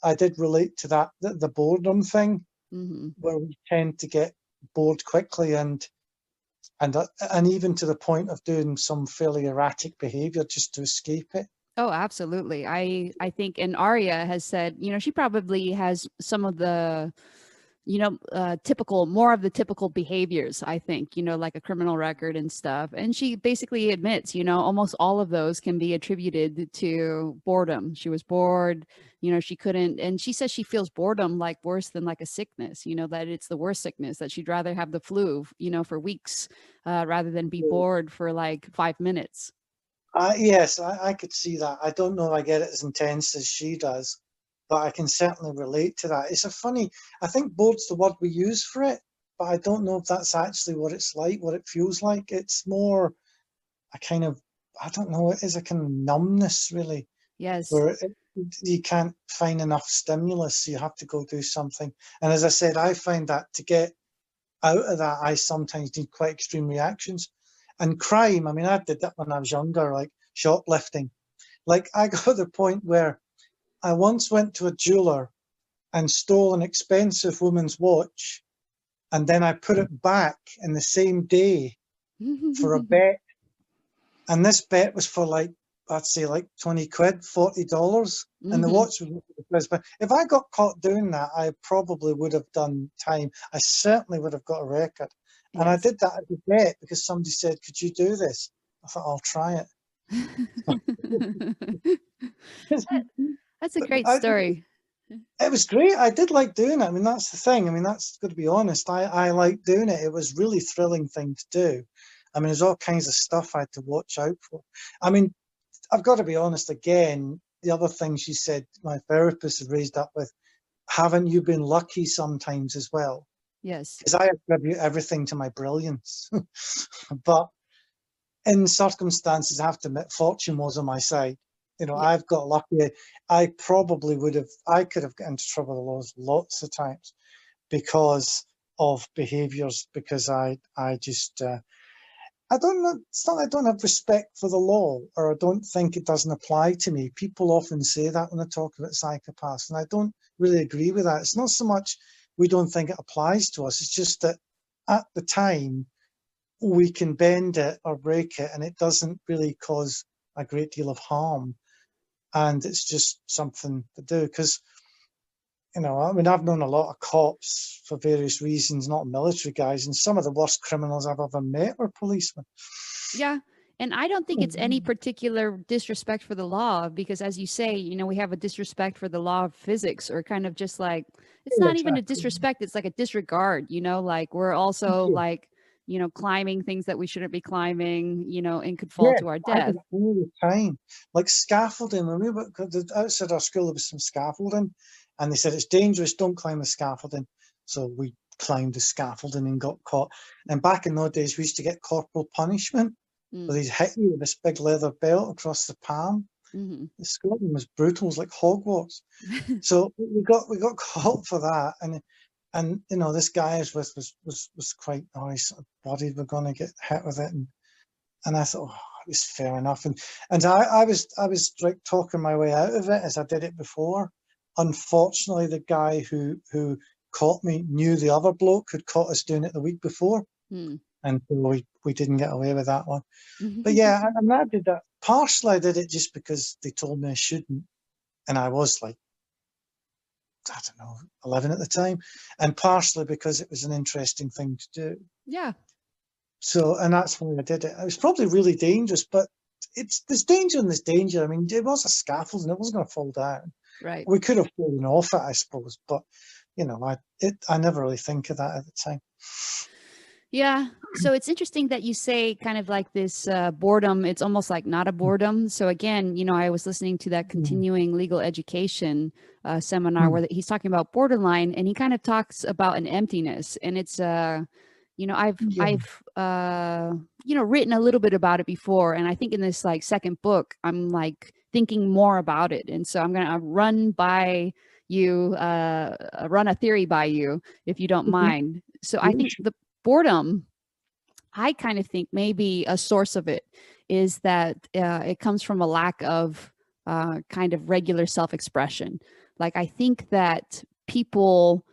I did relate to that, the boredom thing, Mm-hmm. where we tend to get bored quickly, and even to the point of doing some fairly erratic behavior just to escape it. Oh, absolutely. I think, and Arya has said, she probably has some of the, more of the typical behaviors, I think, like a criminal record and stuff. And she basically admits, almost all of those can be attributed to boredom. She was bored, she couldn't, and she says she feels boredom like worse than like a sickness, that it's the worst sickness, that she'd rather have the flu, for weeks, rather than be bored for like 5 minutes. Yes, I could see that. I don't know if I get it as intense as she does, but I can certainly relate to that. I think bored's the word we use for it, but I don't know if that's actually what it's like, what it feels like. It's more a kind of, I don't know, it is a kind of numbness, really, Yes. where you can't find enough stimulus, so you have to go do something. And as I said, I find that to get out of that, I sometimes need quite extreme reactions. And crime, I mean, I did that when I was younger, like shoplifting. Like, I got to the point where I once went to a jeweler and stole an expensive woman's watch, and then I put it back in the same day for a bet. And this bet was for, like, I'd say like 20 quid, $40. And the Mm-hmm. watch was, but if I got caught doing that, I probably would have done time. I certainly would have got a record. And I Yes. did that as a bet because somebody said, could you do this? I thought, I'll try it. That's a But great story. it was great. I did like doing it. I mean, that's the thing. I mean, that's got to be honest. I like doing it. It was really thrilling thing to do. I mean, there's all kinds of stuff I had to watch out for. I mean, I've got to be honest again. The other thing she said, my therapist had raised up with, haven't you been lucky sometimes as well? Yes. Because I attribute everything to my brilliance. But in circumstances, I have to admit, fortune was on my side. Yeah. I've got lucky. I could have got into trouble with the laws lots of times because of behaviors, because I just, I don't know. It's not that I don't have respect for the law, or I don't think it doesn't apply to me. People often say that when they talk about psychopaths, and I don't really agree with that. It's not so much we don't think it applies to us. It's just that at the time we can bend it or break it, and it doesn't really cause a great deal of harm. And it's just something to do because, I mean, I've known a lot of cops for various reasons, not military guys, and some of the worst criminals I've ever met were policemen. Yeah. And I don't think it's any particular disrespect for the law because, as you say, we have a disrespect for the law of physics, or kind of just like, it's Yeah, not even a exactly. disrespect. It's like a disregard, like we're also Yeah. like, climbing things that we shouldn't be climbing, and could fall Yeah, to our I did death. it all the time. Like scaffolding, when we were outside our school, there was some scaffolding, and they said it's dangerous, don't climb the scaffolding. So we climbed the scaffolding and got caught. And back in those days, we used to get corporal punishment, where Mm. they'd hit you with this big leather belt across the palm. Hmm. The Scotland was brutal, it was like Hogwarts. So we got caught for that, and this guy I was with was quite nice, worried we're going to get hit with it, and I thought, it was fair enough. And I was like talking my way out of it as I did it before. Unfortunately, the guy who caught me knew the other bloke who'd caught us doing it the week before, Mm. and so we didn't get away with that one. But Hmm. yeah, and I did that. Partially, I did it just because they told me I shouldn't, and I was like, I don't know, 11 at the time, and partially because it was an interesting thing to do. Yeah. So, and that's why I did it. It was probably really dangerous, but there's danger and there's danger. I mean, it was a scaffold and it wasn't going to fall down. Right. We could have fallen off it, I suppose, but I never really think of that at the time. Yeah. So it's interesting that you say kind of like this boredom. It's almost like not a boredom. So again, I was listening to that Mm. continuing legal education seminar Mm. where he's talking about borderline, and he kind of talks about an emptiness. And it's, Yeah. I've written a little bit about it before. And I think in this like second book, I'm like thinking more about it. And so I'm going to run a theory by you, if you don't Mhm. mind. So I think the boredom, I kind of think maybe a source of it is that it comes from a lack of kind of regular self-expression. Like, I think that people,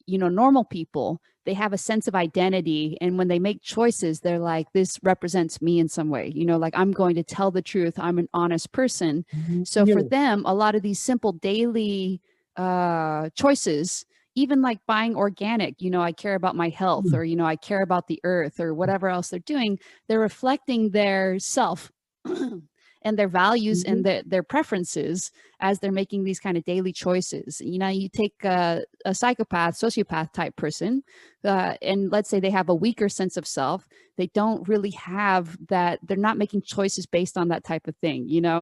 normal people, they have a sense of identity. And when they make choices, they're like, this represents me in some way, like, I'm going to tell the truth. I'm an honest person. So for Yeah. them, a lot of these simple daily choices, even like buying organic, I care about my health, Mm. or, I care about the earth, or whatever else they're doing, they're reflecting their self and their values and Mhm. their preferences as they're making these kind of daily choices. You take a psychopath, sociopath type person, and let's say they have a weaker sense of self. They don't really have that. They're not making choices based on that type of thing.